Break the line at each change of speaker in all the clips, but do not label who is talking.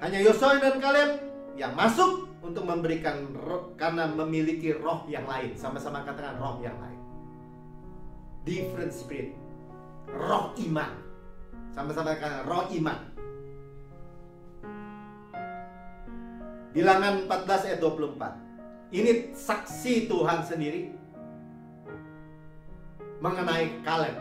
Hanya Yosua dan Kaleb yang masuk untuk memberikan roh, karena memiliki roh yang lain. Sama-sama katakan roh yang lain. Different spirit. Roh iman. Sama-sama katakan roh iman. Bilangan 14 ayat 24. Ini saksi Tuhan sendiri mengenai Kaleb,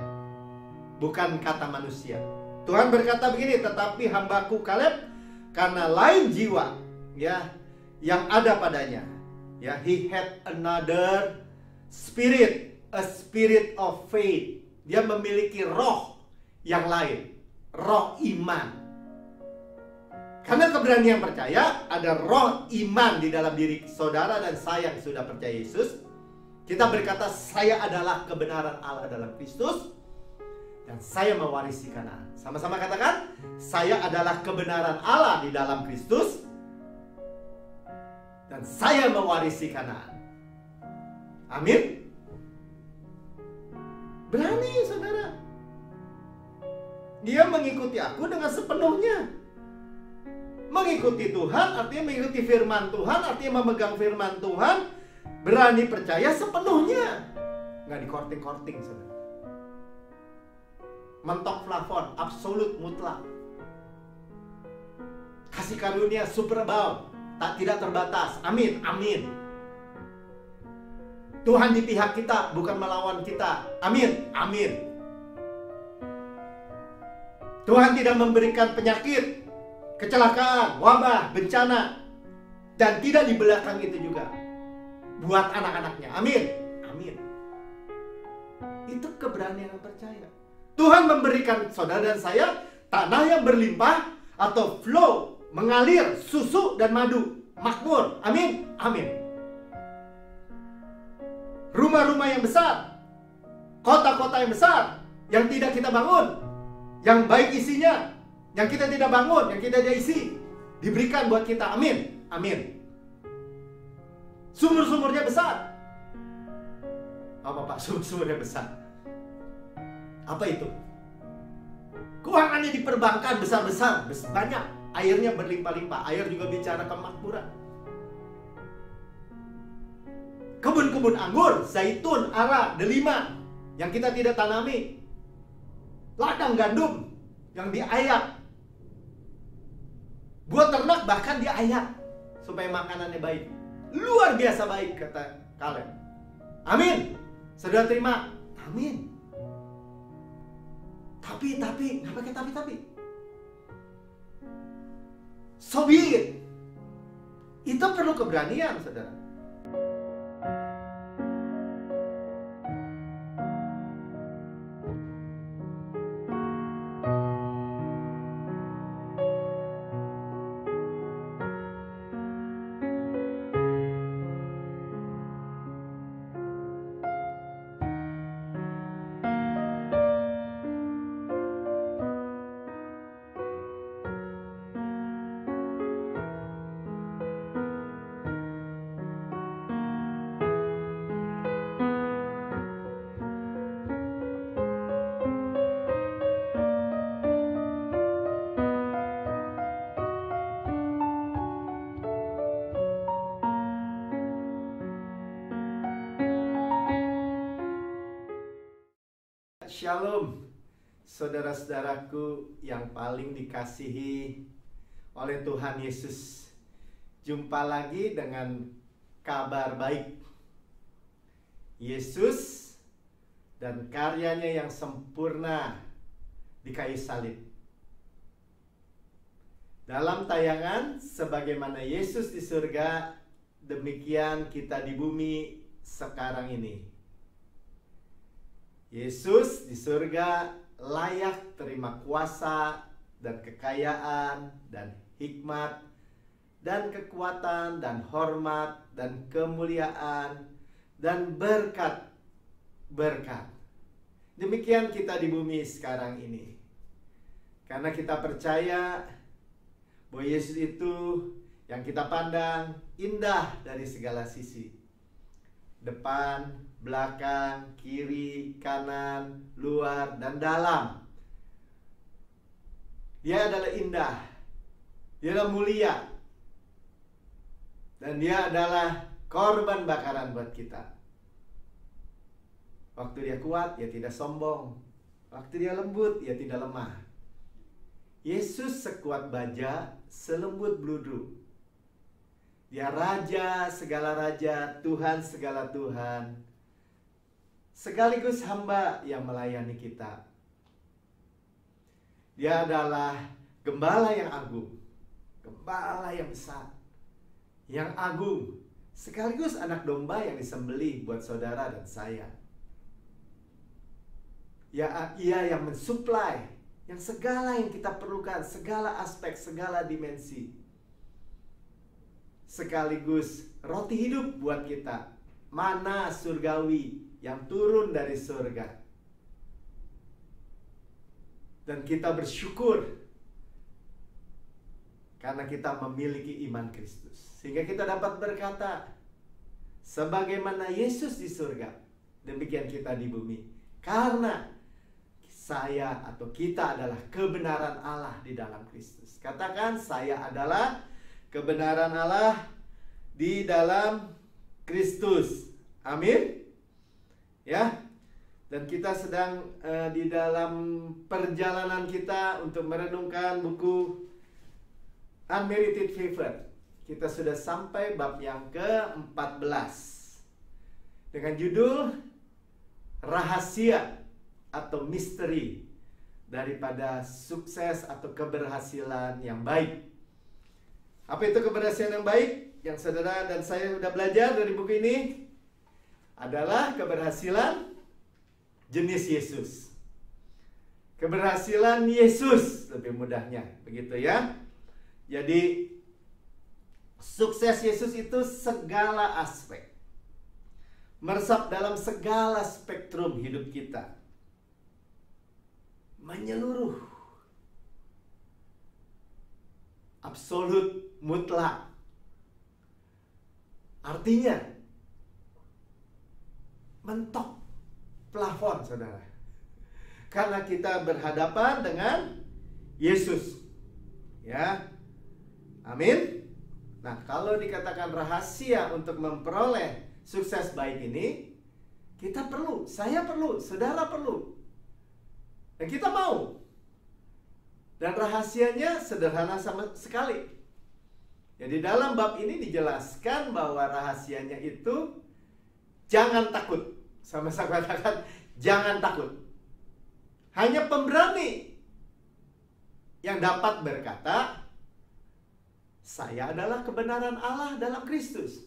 bukan kata manusia. Tuhan berkata begini, tetapi hambaku Kaleb karena lain jiwa ya yang ada padanya, ya, he had another spirit, a spirit of faith. Dia memiliki roh yang lain, roh iman. Karena keberanian percaya, ada roh iman di dalam diri saudara dan saya yang sudah percaya Yesus. Kita berkata, saya adalah kebenaran Allah dalam Kristus dan saya mewarisi Kanaan. Sama-sama katakan, saya adalah kebenaran Allah di dalam Kristus dan saya mewarisi Kanaan. Amin. Berani saudara. Dia mengikuti aku dengan sepenuhnya. Mengikuti Tuhan artinya mengikuti firman Tuhan, artinya memegang firman Tuhan. Berani percaya sepenuhnya. Nggak dikorting-korting saudara. Mentok plafon, absolut mutlak. Kasih karunia super abound, tidak terbatas. Amin, amin. Tuhan di pihak kita, bukan melawan kita. Amin, amin. Tuhan tidak memberikan penyakit, kecelakaan, wabah, bencana, dan tidak di belakang itu juga buat anak-anaknya. Amin, amin. Itu keberanian percaya. Tuhan memberikan saudara dan saya tanah yang berlimpah atau flow, mengalir susu dan madu, makmur. Amin, amin. Rumah-rumah yang besar, kota-kota yang besar yang tidak kita bangun, yang baik isinya, yang kita tidak bangun, yang kita tidak isi, diberikan buat kita. Amin, amin. Sumur-sumurnya besar. Apa Pak? Sumur-sumurnya besar. Apa itu? Keuangannya diperbankan besar-besar, banyak. Airnya berlimpah-limpah. Air juga bicara kemakmuran. Kebun-kebun anggur, zaitun, ara, delima yang kita tidak tanami. Ladang gandum yang diayak. Buat ternak bahkan diayak supaya makanannya baik. Luar biasa baik kata Kaleb. Amin. Saudara terima? Amin. Tapi, nggak pakai tapi. So be it. Itu perlu keberanian, saudara. Shalom, saudara-saudaraku yang paling dikasihi oleh Tuhan Yesus. Jumpa lagi dengan kabar baik. Yesus dan karyanya yang sempurna di kayu salib. Dalam tayangan, sebagaimana Yesus di surga, demikian kita di bumi sekarang ini. Yesus di surga layak terima kuasa dan kekayaan dan hikmat dan kekuatan dan hormat dan kemuliaan dan berkat. Demikian kita di bumi sekarang ini. Karena kita percaya bahwa Yesus itu yang kita pandang indah dari segala sisi. Depan, belakang, kiri, kanan, luar, dan dalam. Dia adalah indah. Dia adalah mulia. Dan dia adalah korban bakaran buat kita. Waktu dia kuat, dia tidak sombong. Waktu dia lembut, dia tidak lemah. Yesus sekuat baja, selembut bludu. Dia raja segala raja, Tuhan segala Tuhan. Sekaligus hamba yang melayani kita. Dia adalah gembala yang agung. Gembala yang besar. Yang agung. Sekaligus anak domba yang disembelih buat saudara dan saya. Ya, ia yang mensuplai yang segala yang kita perlukan, segala aspek, segala dimensi. Sekaligus roti hidup buat kita, mana surgawi yang turun dari surga. Dan kita bersyukur karena kita memiliki iman Kristus, sehingga kita dapat berkata, sebagaimana Yesus di surga, demikian kita di bumi. Karena saya atau kita adalah kebenaran Allah di dalam Kristus. Katakan, saya adalah kebenaran Allah di dalam Kristus. Amin. Ya. Dan kita sedang di dalam perjalanan kita untuk merenungkan buku Unmerited Favor. Kita sudah sampai bab yang ke-14 dengan judul Rahasia atau misteri daripada sukses atau keberhasilan yang baik. Apa itu keberhasilan yang baik? Yang saudara dan saya sudah belajar dari buku ini adalah keberhasilan jenis Yesus. Keberhasilan Yesus lebih mudahnya, begitu ya. Jadi sukses Yesus itu segala aspek, meresap dalam segala spektrum hidup kita, menyeluruh, absolut, mutlak. Artinya mentok plafon, saudara, karena kita berhadapan dengan Yesus. Ya, amin. Nah, kalau dikatakan rahasia untuk memperoleh sukses baik ini, kita perlu, saya perlu, saudara perlu, dan kita mau. Dan rahasianya sederhana sama sekali. Jadi dalam bab ini dijelaskan bahwa rahasianya itu jangan takut. Sama-sama katakan, jangan takut. Hanya pemberani yang dapat berkata, saya adalah kebenaran Allah dalam Kristus,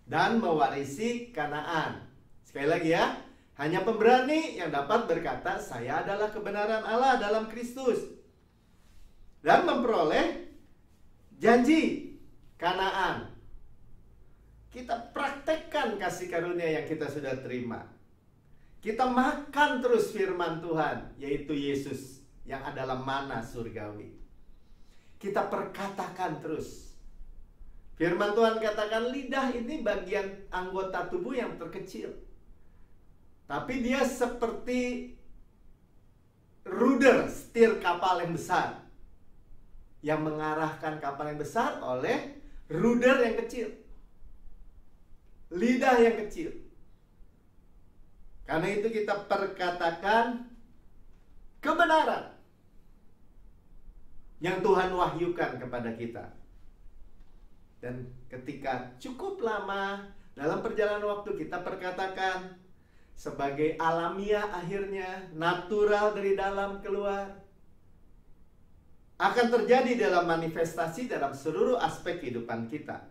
dan mewarisi Kanaan. Sekali lagi ya, hanya pemberani yang dapat berkata, saya adalah kebenaran Allah dalam Kristus, dan memperoleh janji Kanaan. Kita praktekkan kasih karunia yang kita sudah terima. Kita makan terus firman Tuhan, yaitu Yesus yang adalah mana surgawi. Kita perkatakan terus. Firman Tuhan katakan, lidah ini bagian anggota tubuh yang terkecil, tapi dia seperti rudder, setir kapal yang besar, yang mengarahkan kapal yang besar oleh rudder yang kecil, lidah yang kecil. Karena itu kita perkatakan kebenaran yang Tuhan wahyukan kepada kita. Dan ketika cukup lama dalam perjalanan waktu kita perkatakan, sebagai alamiah akhirnya, natural dari dalam keluar, akan terjadi dalam manifestasi dalam seluruh aspek kehidupan kita.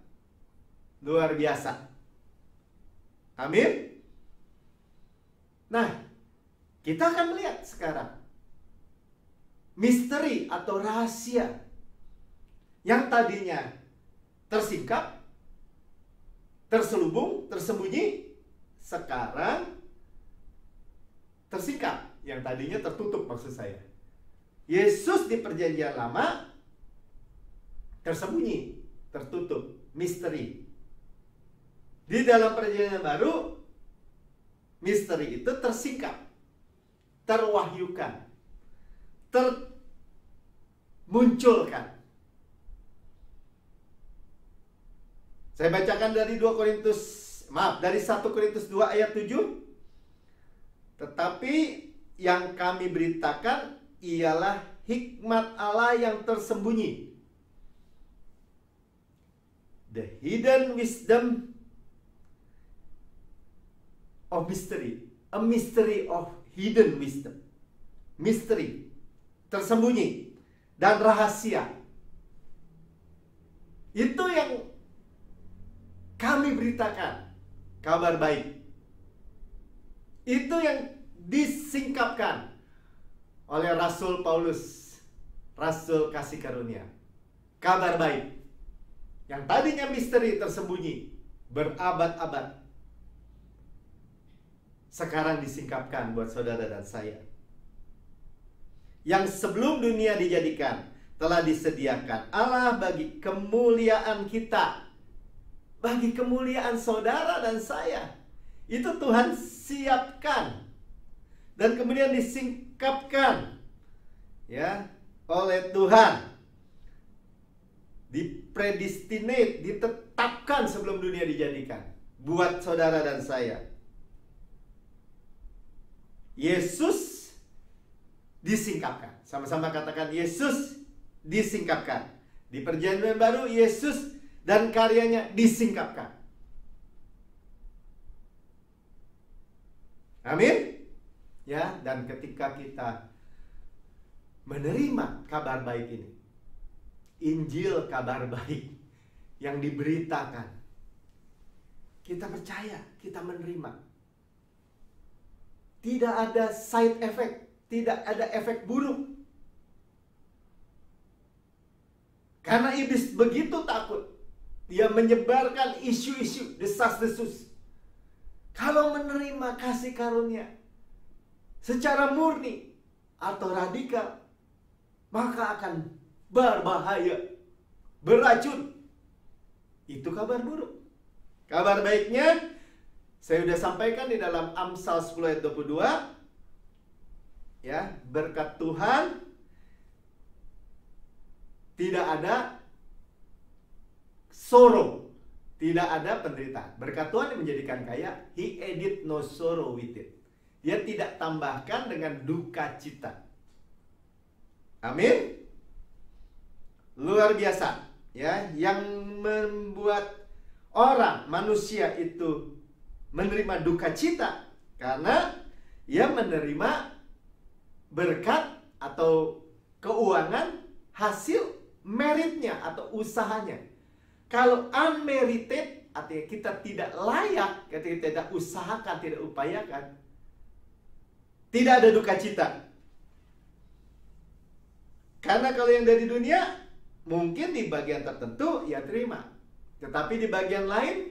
Luar biasa. Amin. Nah, kita akan melihat sekarang misteri atau rahasia yang tadinya tersingkap, terselubung, tersembunyi, sekarang tersingkap. Yang tadinya tertutup, maksud saya. Yesus di perjanjian lama tersembunyi, tertutup, misteri. Di dalam perjanjian baru, misteri itu tersingkap, terwahyukan, termunculkan. Saya bacakan dari dari 1 Korintus 2 ayat 7. Tetapi yang kami beritakan ialah hikmat Allah yang tersembunyi. The hidden wisdom of mystery. A mystery of hidden wisdom. Misteri. Tersembunyi. Dan rahasia. Itu yang kami beritakan. Kabar baik. Itu yang disingkapkan oleh Rasul Paulus. Rasul kasih karunia. Kabar baik. Yang tadinya misteri tersembunyi berabad-abad, sekarang disingkapkan buat saudara dan saya. Yang sebelum dunia dijadikan telah disediakan Allah bagi kemuliaan kita, bagi kemuliaan saudara dan saya. Itu Tuhan siapkan dan kemudian disingkapkan ya oleh Tuhan. Dipredestinate, ditetapkan sebelum dunia dijadikan buat saudara dan saya. Yesus disingkapkan. Sama-sama katakan Yesus disingkapkan. Di perjanjian baru Yesus dan karyanya disingkapkan. Amin. Ya, dan ketika kita menerima kabar baik ini, Injil kabar baik yang diberitakan, kita percaya, kita menerima. Tidak ada side effect, tidak ada efek buruk. Karena iblis begitu takut, dia menyebarkan isu-isu, desas-desus. Kalau menerima kasih karunia secara murni atau radikal, maka akan berbahaya, beracun. Itu kabar buruk. Kabar baiknya saya sudah sampaikan di dalam Amsal 10 ayat 22. Ya, berkat Tuhan tidak ada sorrow, tidak ada penderitaan. Berkat Tuhan yang menjadikan kaya, He added no sorrow with it. Dia tidak tambahkan dengan duka cita. Amin. Luar biasa, ya, yang membuat orang, manusia itu menerima duka cita karena ia menerima berkat atau keuangan hasil meritnya atau usahanya. Kalau unmerited, artinya kita tidak layak, kita tidak usahakan, tidak upayakan, tidak ada duka cita. Karena kalau yang dari dunia, mungkin di bagian tertentu ya terima, tetapi di bagian lain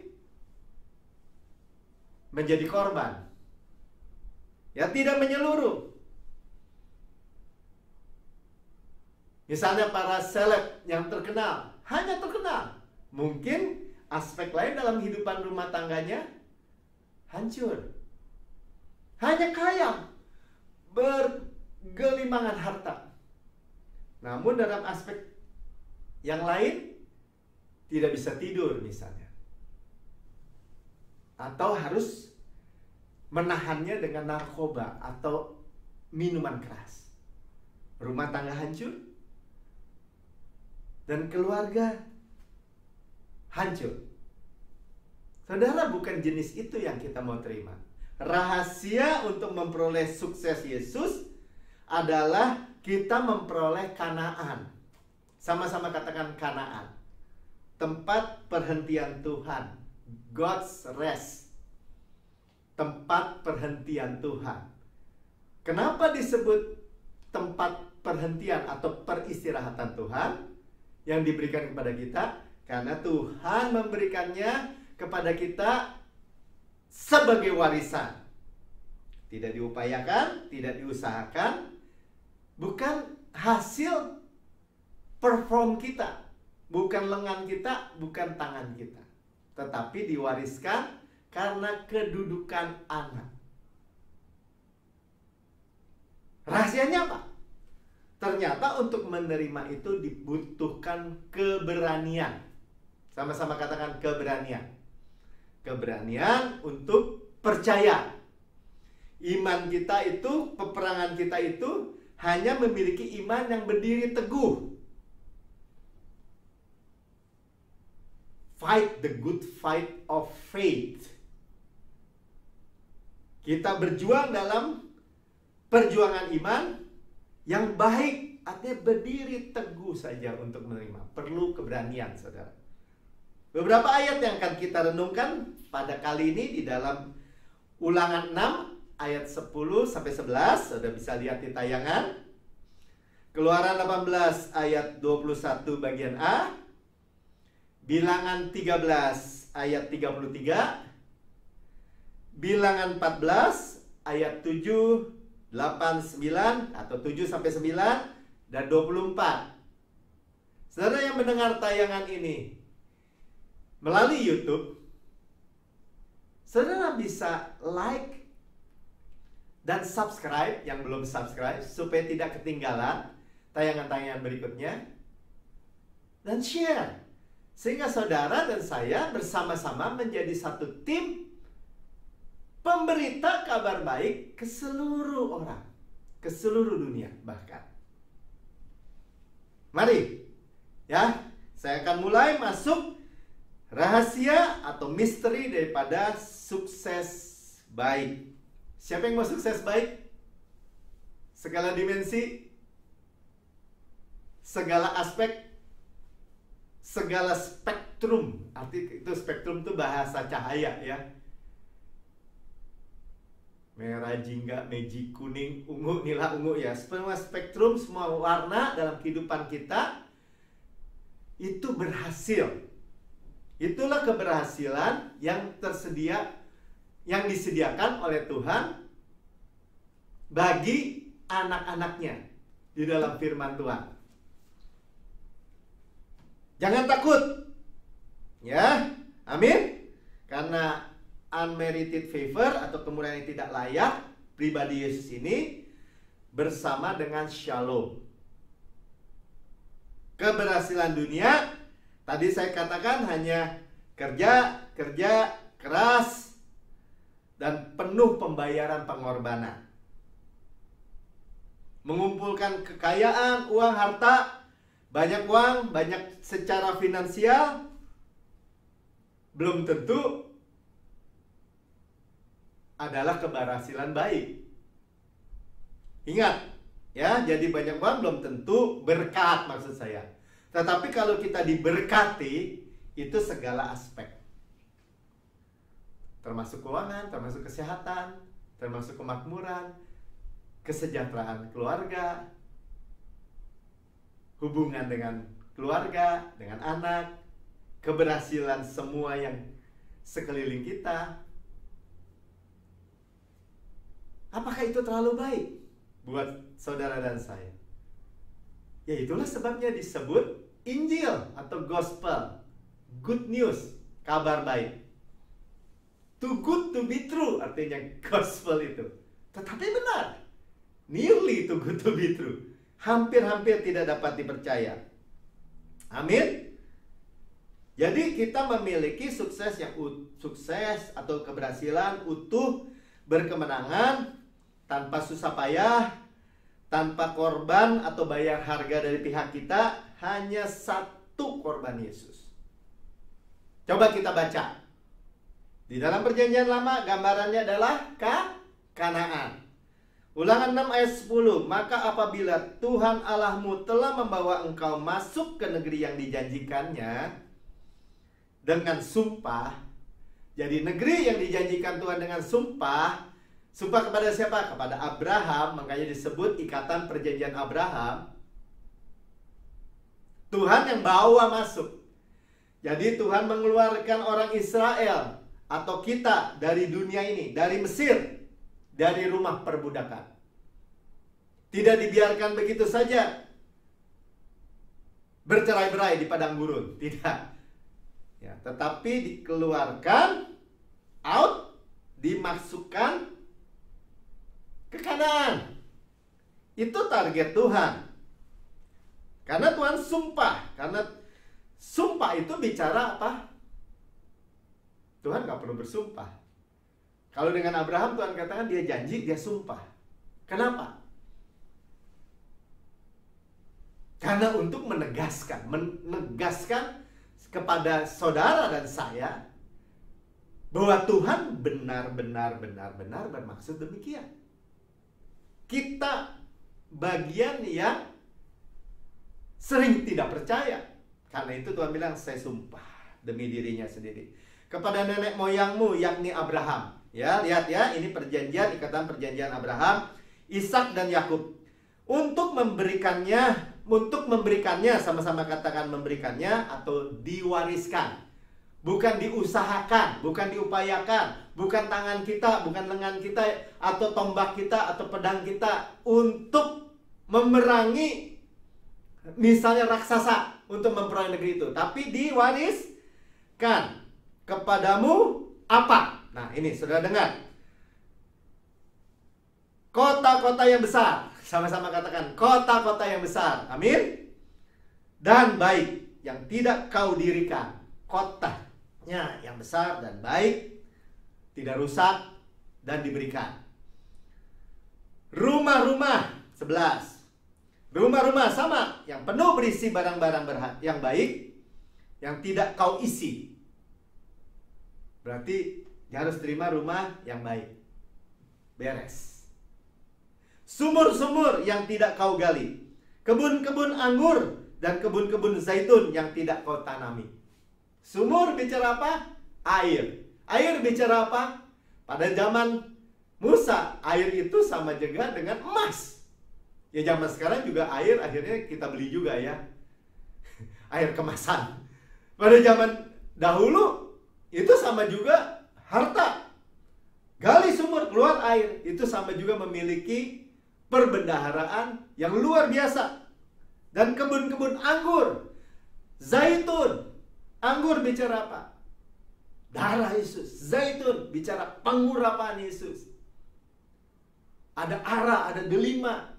menjadi korban. Ya, tidak menyeluruh. Misalnya para seleb yang terkenal, hanya terkenal. Mungkin aspek lain dalam kehidupan rumah tangganya hancur. Hanya kaya, bergelimangan harta. Namun dalam aspek yang lain tidak bisa tidur misalnya, atau harus menahannya dengan narkoba atau minuman keras. Rumah tangga hancur dan keluarga hancur. Saudara, bukan jenis itu yang kita mau terima. Rahasia untuk memperoleh sukses Yesus adalah kita memperoleh Kanaan. Sama-sama katakan Kanaan. Tempat perhentian Tuhan. God's rest. Tempat perhentian Tuhan. Kenapa disebut tempat perhentian atau peristirahatan Tuhan yang diberikan kepada kita? Karena Tuhan memberikannya kepada kita sebagai warisan. Tidak diupayakan, tidak diusahakan, bukan hasil perform kita, bukan lengan kita, bukan tangan kita, tetapi diwariskan karena kedudukan anak. Rahasianya apa? Ternyata untuk menerima itu dibutuhkan keberanian. Sama-sama katakan keberanian. Keberanian untuk percaya. Iman kita itu, peperangan kita itu hanya memiliki iman yang berdiri teguh. Fight the good fight of faith. Kita berjuang dalam perjuangan iman yang baik, artinya berdiri teguh saja untuk menerima. Perlu keberanian, saudara. Beberapa ayat yang akan kita renungkan pada kali ini di dalam Ulangan 6 ayat 10 sampai 11, Saudara bisa lihat di tayangan. Keluaran 18 ayat 21 bagian A. Bilangan 13 ayat 33. Bilangan 14 ayat 7, 8, 9 atau 7 sampai 9 dan 24. Saudara yang mendengar tayangan ini melalui YouTube, saudara bisa like dan subscribe yang belum subscribe supaya tidak ketinggalan tayangan-tayangan berikutnya, dan share sehingga saudara dan saya bersama-sama menjadi satu tim pemberita kabar baik ke seluruh orang, ke seluruh dunia bahkan. Mari ya, saya akan mulai masuk rahasia atau misteri daripada sukses baik. Siapa yang mau sukses baik? Segala dimensi, segala aspek, segala spektrum. Arti itu spektrum itu bahasa cahaya ya. Merah, jingga, magic, kuning, ungu, nila, ungu ya. Semua spektrum, semua warna dalam kehidupan kita itu berhasil. Itulah keberhasilan yang tersedia, yang disediakan oleh Tuhan bagi anak-anaknya di dalam firman Tuhan. Jangan takut, ya, amin. Karena unmerited favor atau kemurahan yang tidak layak pribadi Yesus ini bersama dengan shalom. Keberhasilan dunia tadi saya katakan hanya kerja keras dan penuh pembayaran pengorbanan. Mengumpulkan kekayaan, uang, harta, banyak uang, banyak secara finansial, belum tentu adalah keberhasilan baik. Ingat, ya, jadi banyak uang belum tentu berkat maksud saya. Tetapi kalau kita diberkati, itu segala aspek. Termasuk keuangan, termasuk kesehatan, termasuk kemakmuran, kesejahteraan keluarga, hubungan dengan keluarga, dengan anak, keberhasilan semua yang sekeliling kita. Apakah itu terlalu baik buat saudara dan saya? Ya itulah sebabnya disebut Injil atau Gospel, good news, kabar baik. Too good to be true artinya Gospel itu. Tetapi benar, nearly too good to be true. Hampir-hampir tidak dapat dipercaya. Amin. Jadi kita memiliki sukses yang sukses atau keberhasilan utuh, berkemenangan, tanpa susah payah, tanpa korban atau bayar harga dari pihak kita, hanya satu korban Yesus. Coba kita baca. Di dalam perjanjian lama gambarannya adalah Kanaan. Ulangan 6 ayat 10. Maka apabila Tuhan Allahmu telah membawa engkau masuk ke negeri yang dijanjikannya dengan sumpah. Jadi negeri yang dijanjikan Tuhan dengan sumpah. Sumpah kepada siapa? Kepada Abraham. Makanya disebut ikatan perjanjian Abraham. Tuhan yang bawa masuk. Jadi Tuhan mengeluarkan orang Israel atau kita dari dunia ini, dari Mesir, dari rumah perbudakan. Tidak dibiarkan begitu saja bercerai-berai di padang gurun. Tidak. Ya, tetapi dikeluarkan out, dimasukkan ke Kanaan. Itu target Tuhan. Karena Tuhan sumpah, karena Sumpah itu bicara apa? Tuhan nggak perlu bersumpah. Kalau dengan Abraham Tuhan katakan dia janji, dia sumpah. Kenapa? Karena untuk menegaskan kepada saudara dan saya bahwa Tuhan benar-benar bermaksud demikian. Kita bagian yang sering tidak percaya. Karena itu Tuhan bilang, saya sumpah demi dirinya sendiri kepada nenek moyangmu, yakni Abraham. Ya, lihat ya, ini perjanjian, ikatan perjanjian Abraham, Ishak dan Yakub. Untuk memberikannya, sama-sama katakan memberikannya atau diwariskan. Bukan diusahakan, bukan diupayakan, bukan tangan kita, bukan lengan kita, atau tombak kita, atau pedang kita untuk memerangi misalnya raksasa untuk memperoleh negeri itu. Tapi diwariskan kepadamu apa? Nah ini saudara dengar. Kota-kota yang besar. Sama-sama katakan kota-kota yang besar. Amin. Dan baik yang tidak kau dirikan. Kotanya yang besar dan baik, tidak rusak dan diberikan. Rumah-rumah 11. Rumah-rumah sama, yang penuh berisi barang-barang yang baik, yang tidak kau isi. Berarti dia harus terima rumah yang baik. Beres. Sumur-sumur yang tidak kau gali. Kebun-kebun anggur dan kebun-kebun zaitun yang tidak kau tanami. Sumur bicara apa? Air. Air bicara apa? Pada zaman Musa, air itu sama juga dengan emas. Ya zaman sekarang juga air akhirnya kita beli juga ya. Air kemasan. Pada zaman dahulu itu sama juga harta. Gali sumur, keluar air. Itu sama juga memiliki perbendaharaan yang luar biasa. Dan kebun-kebun anggur, zaitun. Anggur bicara apa? Darah Yesus. Zaitun bicara pengurapan Yesus. Ada ara, ada delima.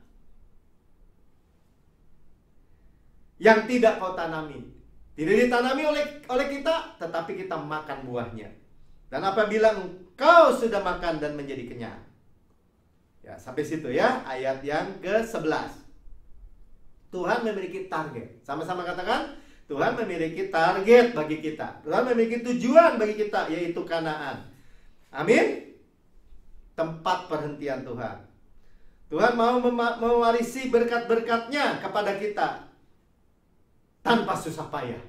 Yang tidak kau tanami. Tidak ditanami oleh kita, tetapi kita makan buahnya. Dan apabila kau sudah makan dan menjadi kenyang. Ya, sampai situ ya, ayat yang ke-11. Tuhan memiliki target. Sama-sama katakan, Tuhan memiliki target bagi kita. Tuhan memiliki tujuan bagi kita, yaitu Kanaan. Amin. Tempat perhentian Tuhan. Tuhan mau mewarisi berkat-berkatnya kepada kita tanpa susah payah.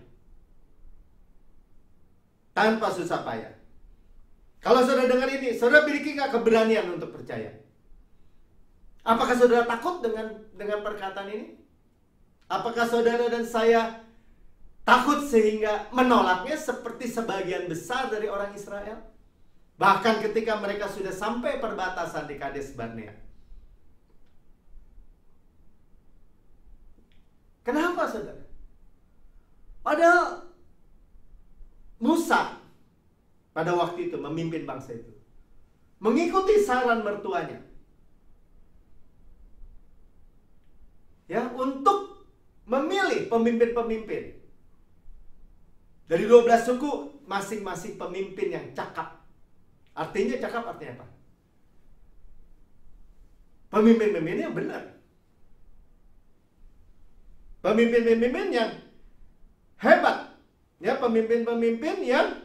Tanpa susah payah. Kalau saudara dengar ini, saudara miliki nggak keberanian untuk percaya? Apakah saudara takut dengan perkataan ini? Apakah saudara dan saya takut sehingga menolaknya seperti sebagian besar dari orang Israel? Bahkan ketika mereka sudah sampai perbatasan di Kades Barnea. Kenapa saudara? Padahal Musa pada waktu itu memimpin bangsa itu, mengikuti saran mertuanya, ya, untuk memilih pemimpin-pemimpin. Dari 12 suku, masing-masing pemimpin yang cakap. Artinya cakap artinya apa? Pemimpin-pemimpin yang benar. Pemimpin-pemimpin yang hebat. Ya, pemimpin-pemimpin yang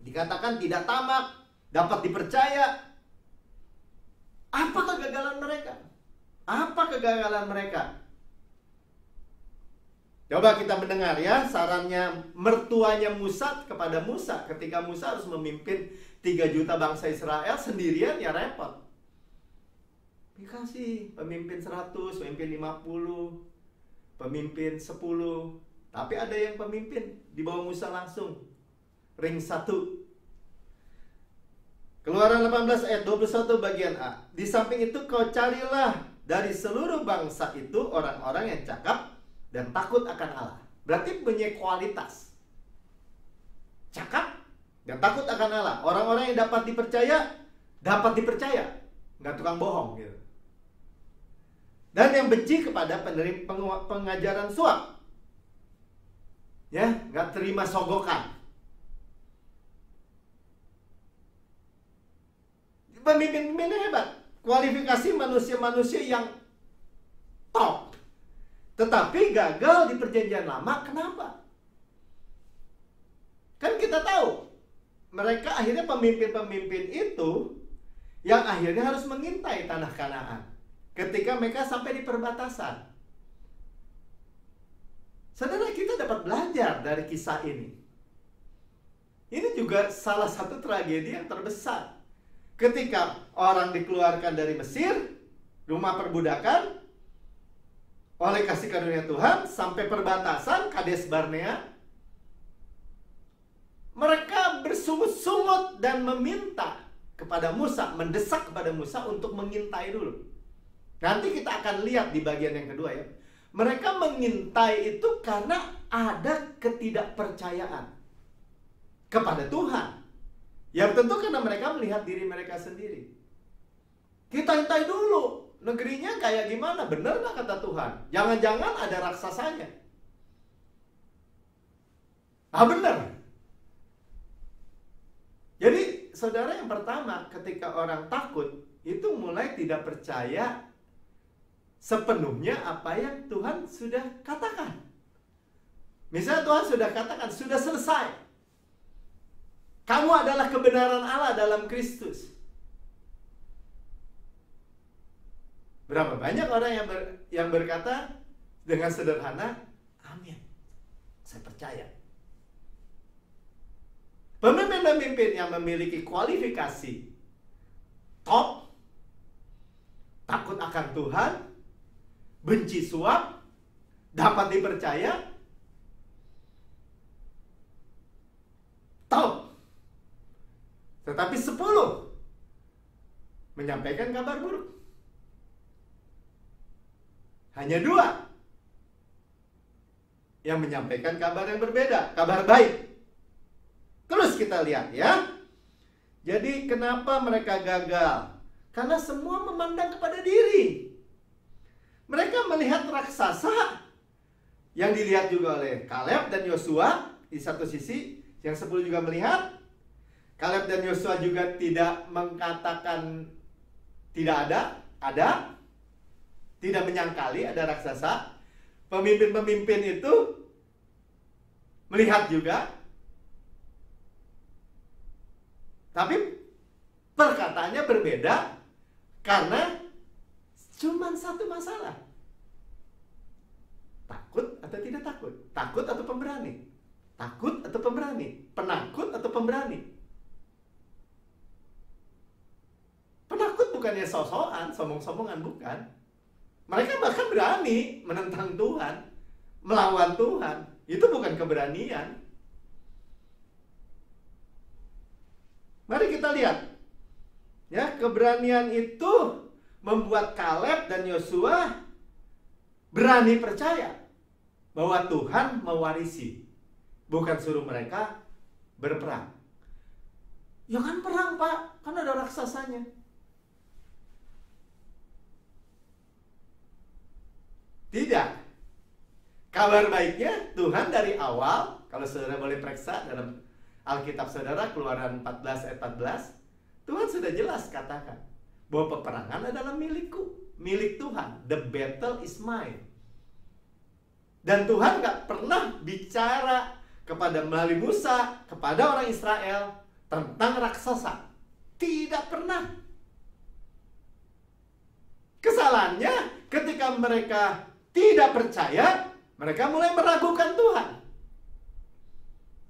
dikatakan tidak tamak, dapat dipercaya. Apa kegagalan mereka? Apa kegagalan mereka? Coba kita mendengar ya sarannya mertuanya Musa kepada Musa ketika Musa harus memimpin 3 juta bangsa Israel sendirian, ya repot. Dikasih pemimpin 100, pemimpin 50, pemimpin 10. Tapi ada yang pemimpin di bawah Musa langsung. Ring 1. Keluaran 18 ayat 21 bagian A. Di samping itu kau carilah dari seluruh bangsa itu orang-orang yang cakap dan takut akan Allah. Berarti punya kualitas. Cakap dan takut akan Allah. Orang-orang yang dapat dipercaya. Nggak tukang bohong gitu. Dan yang benci kepada pengajaran suap. Ya, nggak terima sogokan. Pemimpin-pemimpin hebat, kualifikasi manusia-manusia yang top, tetapi gagal di perjanjian lama. Kenapa? Kan kita tahu, mereka akhirnya pemimpin-pemimpin itu yang akhirnya harus mengintai tanah Kanaan ketika mereka sampai di perbatasan. Saudara, kita dapat belajar dari kisah ini. Ini juga salah satu tragedi yang terbesar. Ketika orang dikeluarkan dari Mesir, rumah perbudakan, oleh kasih karunia Tuhan, sampai perbatasan Kades Barnea, mereka bersungut-sungut dan meminta kepada Musa, mendesak kepada Musa untuk mengintai dulu. Nanti kita akan lihat di bagian yang kedua ya. Mereka mengintai itu karena ada ketidakpercayaan kepada Tuhan. Ya tentu karena mereka melihat diri mereka sendiri. Kita intai dulu, negerinya kayak gimana? Benar nggak kata Tuhan? Jangan-jangan ada raksasanya. Benar. Jadi saudara, yang pertama, ketika orang takut, itu mulai tidak percaya sepenuhnya apa yang Tuhan sudah katakan. Misalnya Tuhan sudah katakan, sudah selesai. Kamu adalah kebenaran Allah dalam Kristus. Berapa banyak orang yang berkata dengan sederhana, amin, saya percaya. Pemimpin-pemimpin yang memiliki kualifikasi top, takut akan Tuhan, benci suap, dapat dipercaya, top. Tetapi 10 menyampaikan kabar buruk. Hanya 2 yang menyampaikan kabar yang berbeda, kabar baik. Terus kita lihat ya. Jadi kenapa mereka gagal? Karena semua memandang kepada diri. Mereka melihat raksasa yang dilihat juga oleh Kaleb dan Yosua di satu sisi, yang 10 juga melihat. Kaleb dan Yosua juga tidak mengatakan tidak ada. Tidak menyangkali ada raksasa. Pemimpin-pemimpin itu melihat juga. Tapi perkataannya berbeda karena cuma satu masalah. Takut atau tidak takut? Takut atau pemberani? Takut atau pemberani? Penakut atau pemberani? Penakut bukannya sok-sokan, sombong-sombongan, bukan. Mereka bahkan berani menentang Tuhan, melawan Tuhan. Itu bukan keberanian. Mari kita lihat. Ya, keberanian itu membuat Kaleb dan Yosua berani percaya bahwa Tuhan mewarisi, bukan suruh mereka berperang. Ya kan perang, Pak, kan ada raksasanya. Tidak. Kabar baiknya, Tuhan dari awal, kalau saudara boleh periksa dalam Alkitab saudara, Keluaran 14 ayat 14, Tuhan sudah jelas katakan bahwa peperangan adalah milikku, milik Tuhan. The battle is mine. Dan Tuhan gak pernah bicara kepada melalui Musa, kepada orang Israel tentang raksasa. Tidak pernah. Kesalahannya ketika mereka tidak percaya, mereka mulai meragukan Tuhan.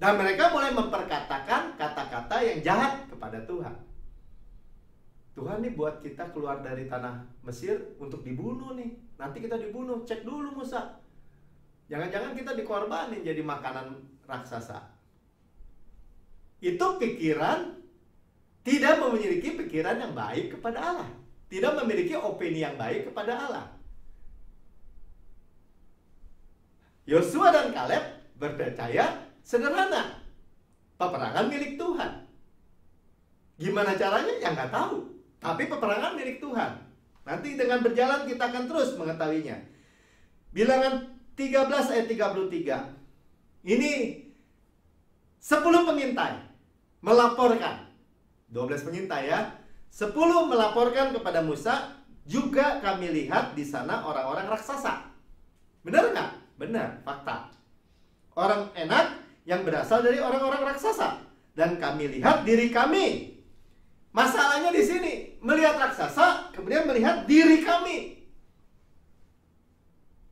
Dan mereka mulai memperkatakan kata-kata yang jahat kepada Tuhan. Tuhan nih buat kita keluar dari tanah Mesir untuk dibunuh nih. Nanti kita dibunuh, cek dulu Musa. Jangan-jangan kita dikorbanin jadi makanan raksasa. Itu pikiran, tidak memiliki pikiran yang baik kepada Allah. Tidak memiliki opini yang baik kepada Allah. Yosua dan Kaleb berpercaya sederhana, peperangan milik Tuhan. Gimana caranya? Ya nggak tahu. Tapi peperangan milik Tuhan. Nanti dengan berjalan kita akan terus mengetahuinya. Bilangan 13 ayat 33. Ini 10 pengintai melaporkan, 12 pengintai ya, 10 melaporkan kepada Musa, juga kami lihat di sana orang-orang raksasa. Benar nggak? Benar, fakta. Orang Enak yang berasal dari orang-orang raksasa. Dan kami lihat diri kami. Masalahnya di sini, melihat raksasa, kemudian melihat diri kami.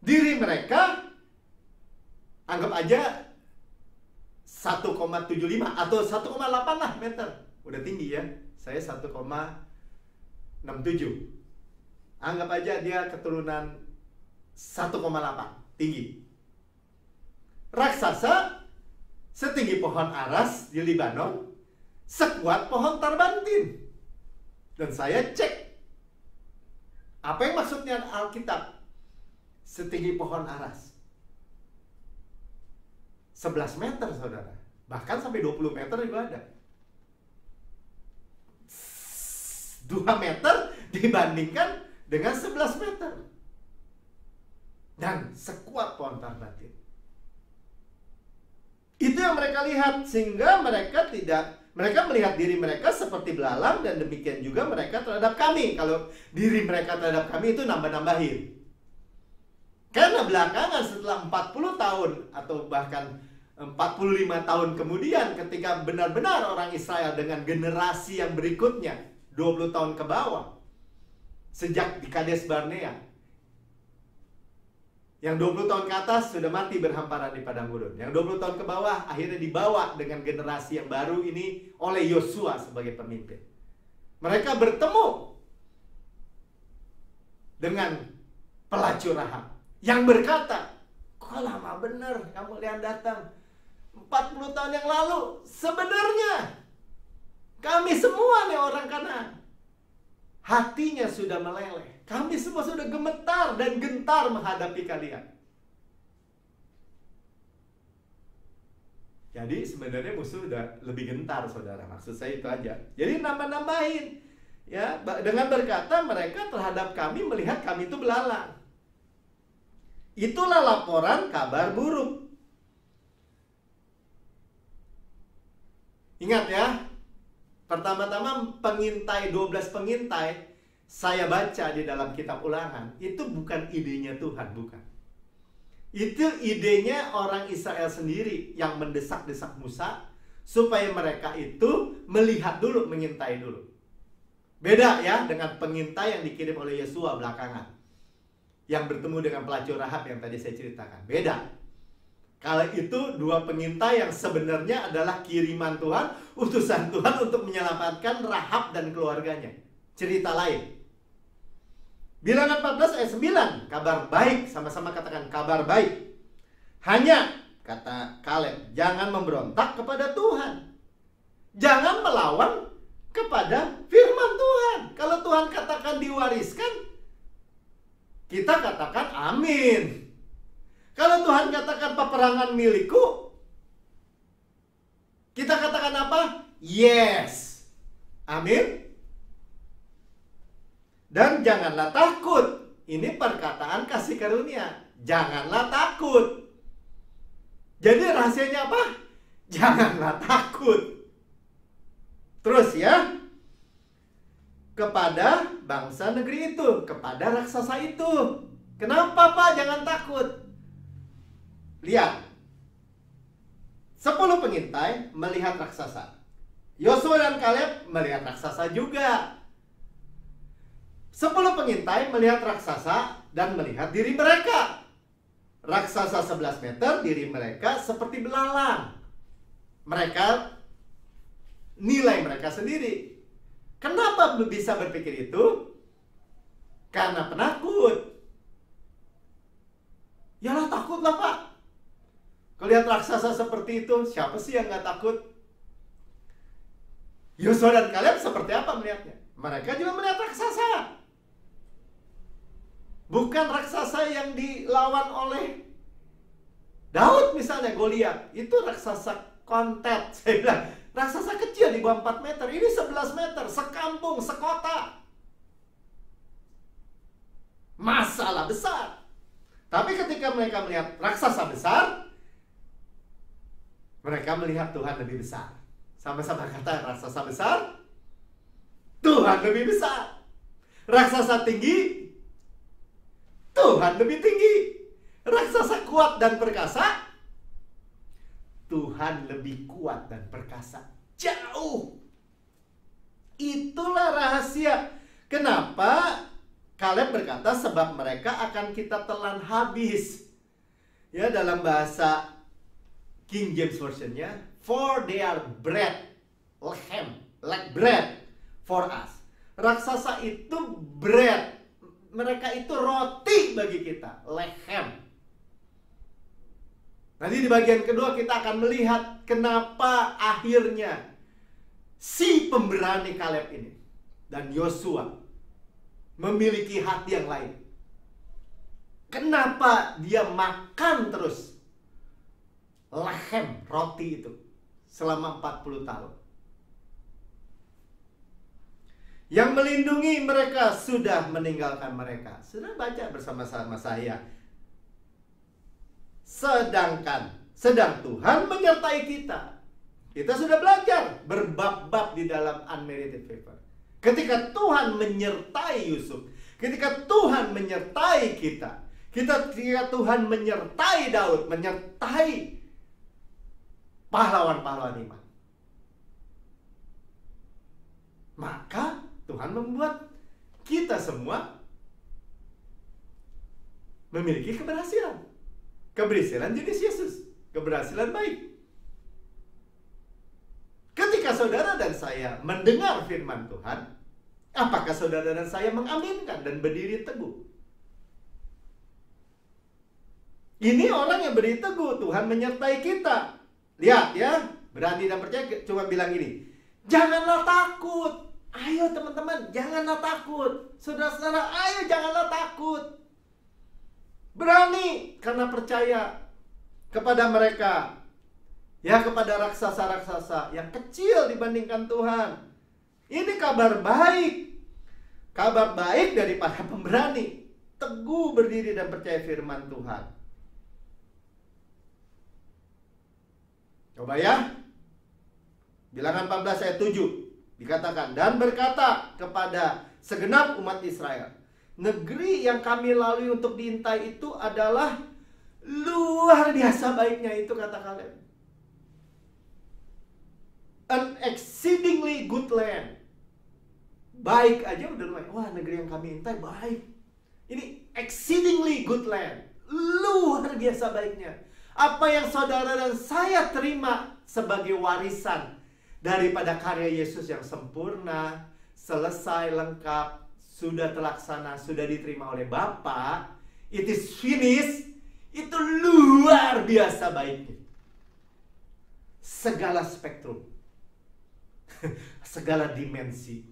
Diri mereka, anggap aja 1,75 atau 1,8 lah meter. Udah tinggi ya. Saya 1,67. Anggap aja dia keturunan 1,8 tinggi. Raksasa setinggi pohon aras di Libanon, sekuat pohon tarbantin. Dan saya cek, apa yang maksudnya Alkitab setinggi pohon aras? 11 meter saudara. Bahkan sampai 20 meter juga ada. 2 meter dibandingkan dengan 11 meter. Dan sekuat pohon tarbantin. Itu yang mereka lihat. Sehingga mereka melihat diri mereka seperti belalang. Dan demikian juga mereka terhadap kami. Kalau diri mereka terhadap kami itu nambah-nambahin. Karena belakangan setelah 40 tahun atau bahkan 45 tahun kemudian, ketika benar-benar orang Israel dengan generasi yang berikutnya 20 tahun ke bawah, sejak di Kades Barnea, yang 20 tahun ke atas sudah mati berhamparan di padang gurun, yang 20 tahun ke bawah akhirnya dibawa dengan generasi yang baru ini oleh Yosua sebagai pemimpin. Mereka bertemu dengan pelacur Rahab yang berkata, "Kok lama bener kamu lihat datang? 40 tahun yang lalu sebenarnya kami semua nih orang Kanaan, hatinya sudah meleleh. Kami semua sudah gemetar dan gentar menghadapi kalian." Jadi sebenarnya musuh sudah lebih gentar, saudara. Maksud saya itu aja. Jadi nambah-nambahin. Ya, dengan berkata mereka terhadap kami melihat kami itu belalang. Itulah laporan kabar buruk. Ingat ya, pertama-tama 12 pengintai saya baca di dalam kitab Ulangan, itu bukan idenya Tuhan, bukan. Itu idenya orang Israel sendiri yang mendesak-desak Musa supaya mereka itu melihat dulu, mengintai dulu. Beda ya dengan pengintai yang dikirim oleh Yosua belakangan, yang bertemu dengan pelacur Rahab yang tadi saya ceritakan. Beda. Kalau itu 2 pengintai yang sebenarnya adalah kiriman Tuhan, utusan Tuhan untuk menyelamatkan Rahab dan keluarganya. Cerita lain. Bilangan 14 ayat 9, kabar baik, sama-sama katakan kabar baik. Hanya, kata Kaleb, jangan memberontak kepada Tuhan. Jangan melawan kepada firman Tuhan. Kalau Tuhan katakan diwariskan, kita katakan amin. Kalau Tuhan katakan peperangan milikku, kita katakan apa? Yes. Amin. Dan janganlah takut. Ini perkataan kasih karunia. Janganlah takut. Jadi rahasianya apa? Janganlah takut. Terus ya, kepada bangsa negeri itu, kepada raksasa itu. Kenapa Pak jangan takut? Lihat, 10 pengintai melihat raksasa. Yosua dan Kaleb melihat raksasa juga. 10 pengintai melihat raksasa dan melihat diri mereka. Raksasa 11 meter, diri mereka seperti belalang. Mereka nilai mereka sendiri. Kenapa bisa berpikir itu? Karena penakut. Yalah takutlah Pak. Kalau lihat raksasa seperti itu, siapa sih yang gak takut? Yosua dan Kaleb seperti apa melihatnya? Mereka juga melihat raksasa. Bukan raksasa yang dilawan oleh Daud misalnya, Goliat. Itu raksasa kontet. Saya bilang, raksasa kecil di bawah 4 meter. Ini 11 meter, sekampung, sekota. Masalah besar. Tapi ketika mereka melihat raksasa besar, Mereka melihat Tuhan lebih besar. Sama-sama kata, raksasa besar, Tuhan lebih besar. Raksasa tinggi, Tuhan lebih tinggi. Raksasa kuat dan perkasa, Tuhan lebih kuat dan perkasa. Jauh. Itulah rahasia. Kenapa Kaleb berkata, sebab mereka akan kita telan habis. Ya, dalam bahasa King James Version-nya, for they are bread, lechem, like bread for us. Raksasa itu bread, mereka itu roti bagi kita, lechem. Nanti di bagian kedua kita akan melihat kenapa akhirnya si pemberani Kaleb ini dan Yosua memiliki hati yang lain. Kenapa dia makan terus lechem, roti itu selama 40 tahun. Yang melindungi mereka sudah meninggalkan mereka. Sudah baca bersama-sama saya. Sedang Tuhan menyertai kita. Kita sudah belajar berbab-bab di dalam unmerited favor. Ketika Tuhan menyertai Yusuf, ketika Tuhan menyertai kita, ketika Tuhan menyertai Daud, menyertai pahlawan-pahlawan iman, maka Tuhan membuat kita semua memiliki keberhasilan. Keberhasilan jenis Yesus, keberhasilan baik. Ketika saudara dan saya mendengar firman Tuhan, apakah saudara dan saya mengaminkan dan berdiri teguh? Ini orang yang berdiri teguh, Tuhan menyertai kita. Lihat ya, berani dan percaya cuma bilang ini, janganlah takut. Ayo teman-teman, janganlah takut. Saudara-saudara, ayo janganlah takut. Berani karena percaya kepada mereka. Ya, kepada raksasa-raksasa yang kecil dibandingkan Tuhan. Ini kabar baik. Kabar baik daripada pemberani. Teguh berdiri dan percaya firman Tuhan. Coba ya. Bilangan 14 ayat 7. Dikatakan, dan berkata kepada segenap umat Israel, negeri yang kami lalui untuk diintai itu adalah luar biasa baiknya. Itu kata Kaleb. An exceedingly good land. Baik aja udah lumayan. Wah, negeri yang kami intai baik. Ini exceedingly good land. Luar biasa baiknya. Apa yang saudara dan saya terima sebagai warisan daripada karya Yesus yang sempurna, selesai, lengkap, sudah terlaksana, sudah diterima oleh Bapa, it is finished. Itu luar biasa baiknya. Segala spektrum, segala dimensi,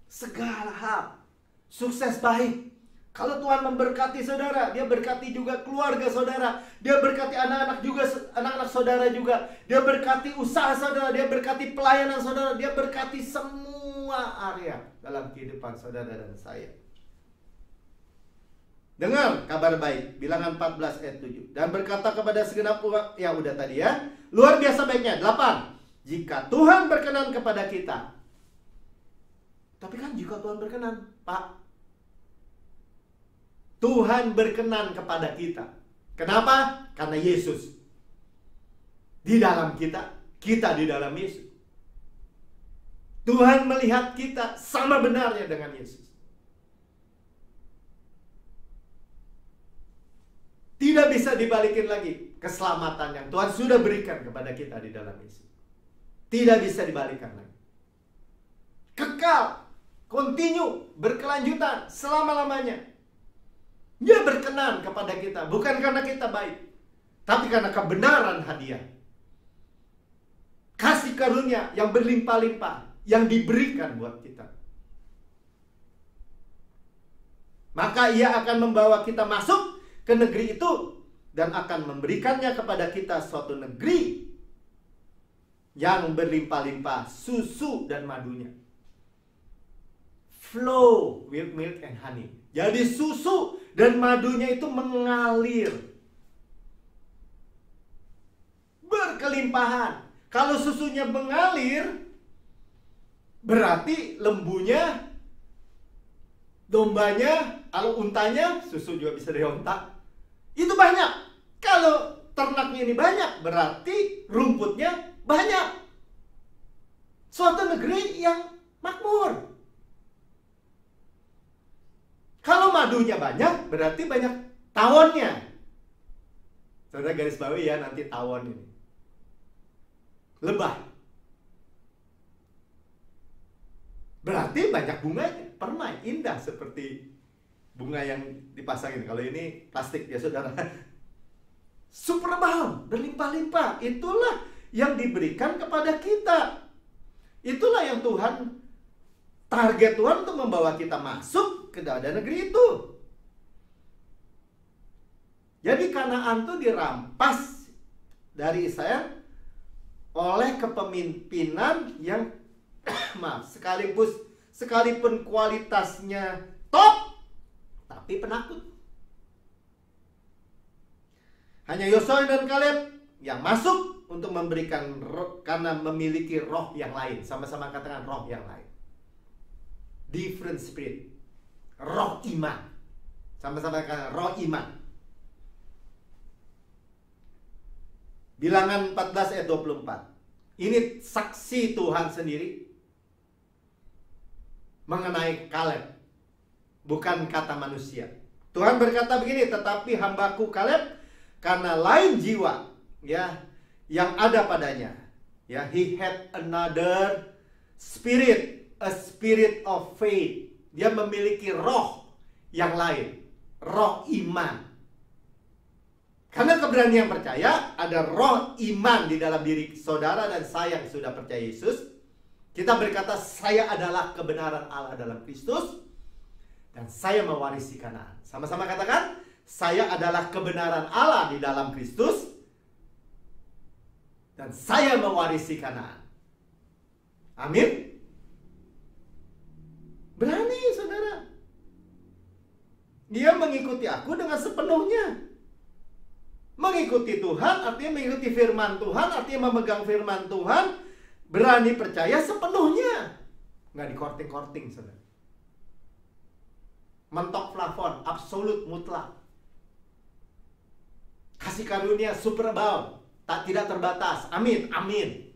segala hal, sukses baik. Kalau Tuhan memberkati saudara, Dia berkati juga keluarga saudara, Dia berkati anak-anak juga, anak-anak saudara juga, Dia berkati usaha saudara, Dia berkati pelayanan saudara, Dia berkati semua area dalam kehidupan saudara dan saya. Dengar kabar baik, bilangan 14 ayat 7. Dan berkata kepada segenap umat, ya udah tadi ya, luar biasa baiknya. 8. Jika Tuhan berkenan kepada kita. Tapi kan jika Tuhan berkenan, Pak, Tuhan berkenan kepada kita. Kenapa? Karena Yesus di dalam kita, kita di dalam Yesus. Tuhan melihat kita sama benarnya dengan Yesus. Tidak bisa dibalikin lagi keselamatan yang Tuhan sudah berikan kepada kita di dalam Yesus. Tidak bisa dibalikan lagi. Kekal, continue, berkelanjutan selama-lamanya. Dia berkenan kepada kita, bukan karena kita baik, tapi karena kebenaran hadiah. Kasih karunia yang berlimpah-limpah yang diberikan buat kita. Maka Ia akan membawa kita masuk ke negeri itu dan akan memberikannya kepada kita suatu negeri yang berlimpah-limpah susu dan madunya. Flow with milk and honey. Jadi susu dan madunya itu mengalir. berkelimpahan. Kalau susunya mengalir, berarti lembunya, dombanya, kalau untanya, susu juga bisa dari unta, itu banyak. Kalau ternaknya ini banyak, berarti rumputnya banyak. Suatu negeri yang makmur. Kalau madunya banyak, berarti banyak tawonnya. Saudara garis bawahi ya nanti tawon ini. Lebah. Berarti banyak bunganya, permai, indah seperti bunga yang dipasangin. Kalau ini plastik ya saudara. Superabound, berlimpah-limpah. Itulah yang diberikan kepada kita. Itulah yang Tuhan, target Tuhan untuk membawa kita masuk ke dalam negeri itu. Jadi Kanaan itu dirampas dari Israel oleh kepemimpinan yang maaf, sekalipun kualitasnya top, tapi penakut. Hanya Yosua dan Kaleb yang masuk untuk memberikan roh, karena memiliki roh yang lain. Sama-sama katakan roh yang lain. Different spirit. Roh iman. Sama-sama katakan roh iman. Bilangan 14 ayat 24. Ini saksi Tuhan sendiri mengenai Kaleb, bukan kata manusia. Tuhan berkata begini, tetapi hambaku Kaleb karena lain jiwa ya yang ada padanya, ya, he had another spirit, a spirit of faith. Dia memiliki roh yang lain, roh iman. Karena keberanian percaya, ada roh iman di dalam diri saudara dan saya yang sudah percaya Yesus. Kita berkata, saya adalah kebenaran Allah dalam Kristus, dan saya mewarisi Kanaan. Sama-sama katakan, saya adalah kebenaran Allah di dalam Kristus, dan saya mewarisi Kanaan. Amin. Berani saudara. Dia mengikuti aku dengan sepenuhnya. Mengikuti Tuhan artinya mengikuti firman Tuhan, artinya memegang firman Tuhan, berani percaya sepenuhnya. Nggak dikorting-korting saudara. Mentok plafon, absolut mutlak. Kasih karunia superabound, tidak terbatas. Amin, amin.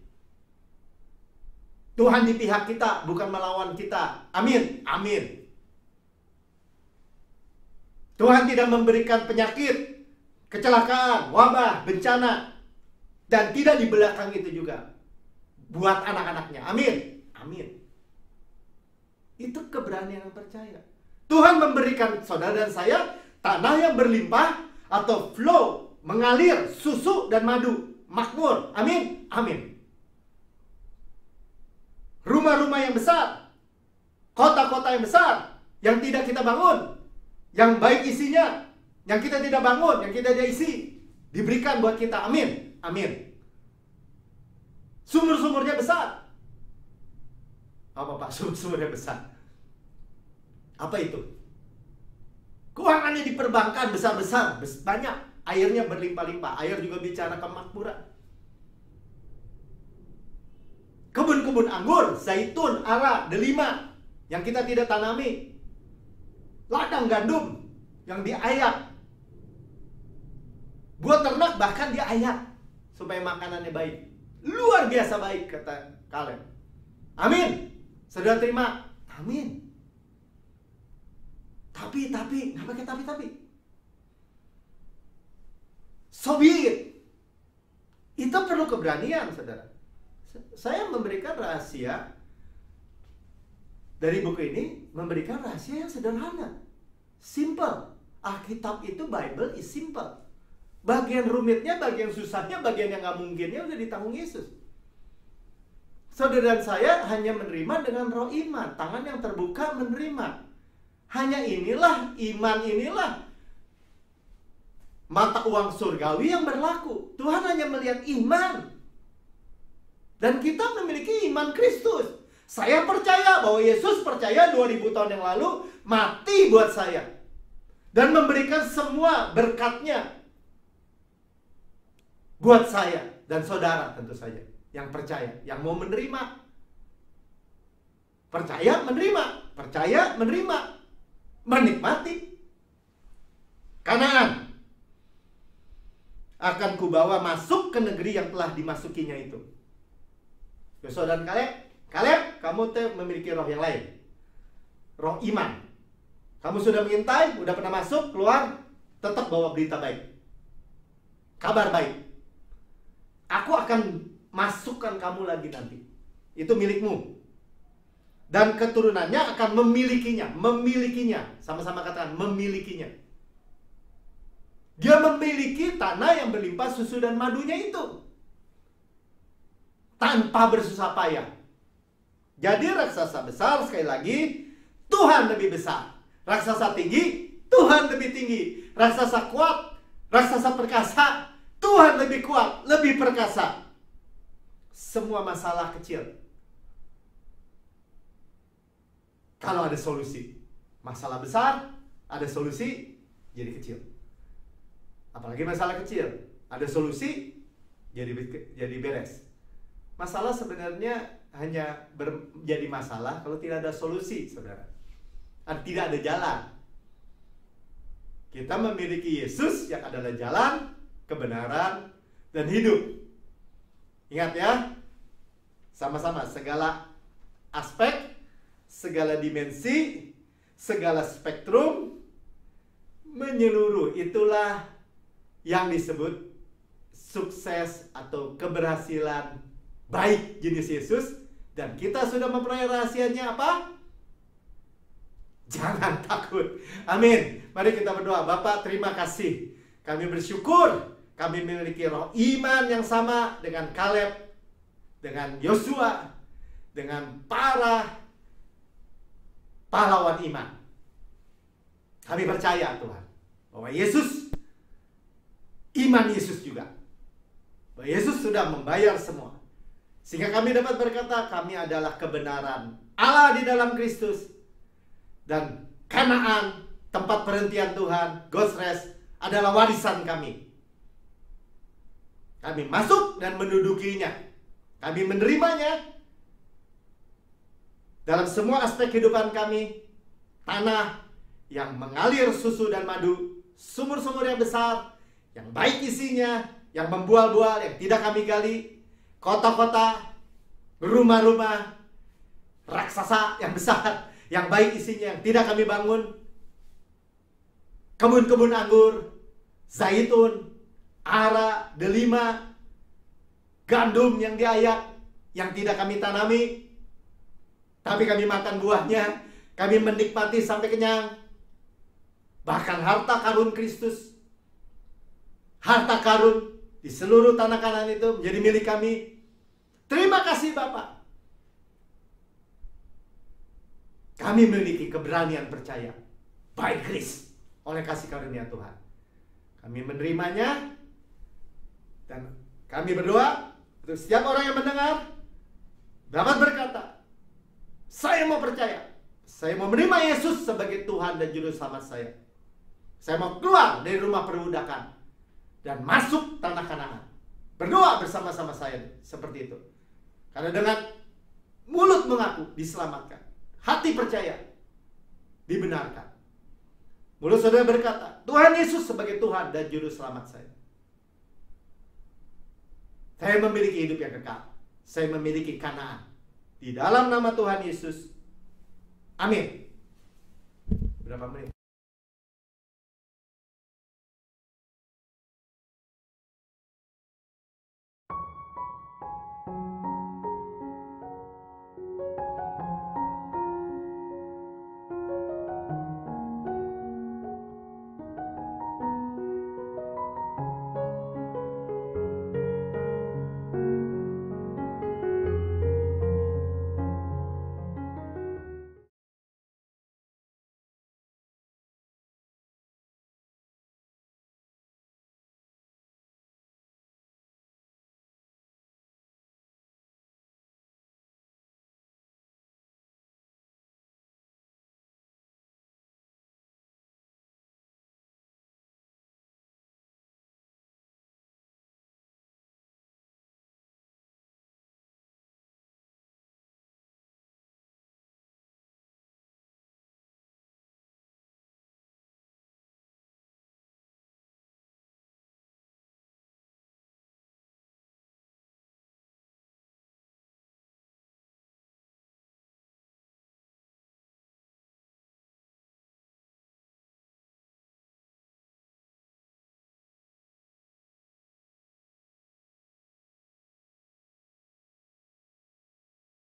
Tuhan di pihak kita, bukan melawan kita. Amin, amin. Tuhan tidak memberikan penyakit, kecelakaan, wabah, bencana, dan tidak di belakang itu juga buat anak-anaknya. Amin, amin. Itu keberanian yang percaya. Tuhan memberikan saudara dan saya tanah yang berlimpah atau flow, mengalir susu dan madu, makmur. Amin, amin. Rumah-rumah yang besar, kota-kota yang besar yang tidak kita bangun, yang baik isinya, yang kita tidak bangun, yang kita tidak isi, diberikan buat kita. Amin, amin. Sumur-sumurnya besar. Apa Pak? Sumur-sumurnya besar. Apa itu? Keuangannya di perbankan besar-besar, banyak. Airnya berlimpah-limpah. Air juga bicara kemakmuran. Kebun-kebun anggur, zaitun, ara, delima yang kita tidak tanami. Ladang gandum yang diayak. Buat ternak bahkan diayak supaya makanannya baik. Luar biasa baik kata Kaleb. Amin. Saudara terima? Amin. Tapi, nggak pakai tapi. So be it. Itu perlu keberanian, saudara. Saya memberikan rahasia dari buku ini, memberikan rahasia yang sederhana. Simple. Alkitab itu, Bible is simple. Bagian rumitnya, bagian susahnya, bagian yang nggak mungkinnya udah ditanggung Yesus. Saudara dan saya hanya menerima dengan roh iman, tangan yang terbuka menerima. Hanya inilah, iman inilah mata uang surgawi yang berlaku. Tuhan hanya melihat iman. Dan kita memiliki iman Kristus. Saya percaya bahwa Yesus percaya 2000 tahun yang lalu mati buat saya. Dan memberikan semua berkatnya buat saya. dan saudara tentu saja yang percaya, yang mau menerima. Percaya, menerima, menikmati Kanaan. Akan kubawa masuk ke negeri yang telah dimasukinya itu. Yosua dan Kaleb, kamu memiliki roh yang lain. Roh iman. Kamu sudah mengintai, udah pernah masuk, keluar, tetap bawa berita baik. Kabar baik. Aku akan masukkan kamu lagi nanti. Itu milikmu. Dan keturunannya akan memilikinya. Sama-sama katakan, memilikinya. Dia memiliki tanah yang berlimpah susu dan madunya itu. Tanpa bersusah payah. Jadi raksasa besar, sekali lagi, Tuhan lebih besar. Raksasa tinggi, Tuhan lebih tinggi. Raksasa kuat, raksasa perkasa, Tuhan lebih kuat, lebih perkasa. Semua masalah kecil kalau ada solusi. Masalah besar, ada solusi, jadi kecil. Apalagi masalah kecil, ada solusi, jadi beres. Masalah sebenarnya hanya menjadi masalah kalau tidak ada solusi, saudara. Tidak ada jalan. Kita memiliki Yesus yang adalah jalan, kebenaran, dan hidup. Ingat ya, sama-sama segala aspek, segala dimensi, segala spektrum menyeluruh. Itulah yang disebut sukses atau keberhasilan baik jenis Yesus. Dan kita sudah memperoleh rahasianya apa? Jangan takut. Amin. Mari kita berdoa. Bapa, terima kasih. Kami bersyukur kami memiliki roh iman yang sama dengan Kaleb, dengan Yosua, dengan para pahlawan iman. Kami percaya Tuhan bahwa Yesus, iman Yesus juga, bahwa Yesus sudah membayar semua, sehingga kami dapat berkata kami adalah kebenaran Allah di dalam Kristus. Dan Kanaan, tempat perhentian Tuhan, God's rest, adalah warisan kami. Kami masuk dan mendudukinya. Kami menerimanya dalam semua aspek kehidupan kami. Tanah yang mengalir susu dan madu, sumur-sumur yang besar, yang baik isinya, yang membual-bual, yang tidak kami gali, kota-kota, rumah-rumah, raksasa yang besar, yang baik isinya, yang tidak kami bangun, kebun-kebun anggur, zaitun, ara, delima, gandum yang diayak, yang tidak kami tanami, tapi kami makan buahnya, kami menikmati sampai kenyang. Bahkan harta karun Kristus, harta karun di seluruh tanah Kanaan itu menjadi milik kami. Terima kasih Bapak. Kami memiliki keberanian percaya by grace, oleh kasih karunia Tuhan. Kami menerimanya. Dan kami berdoa untuk setiap orang yang mendengar dapat berkata, saya mau percaya, saya mau menerima Yesus sebagai Tuhan dan Juru Selamat saya. Saya mau keluar dari rumah perbudakan dan masuk tanah Kanaan. Berdoa bersama-sama saya seperti itu. Karena dengan mulut mengaku diselamatkan, hati percaya dibenarkan. Mulut saudara berkata, Tuhan Yesus sebagai Tuhan dan Juru Selamat saya. Saya memiliki hidup yang kekal. Saya memiliki Kanaan. Di dalam nama Tuhan Yesus. Amin. Berapa menit?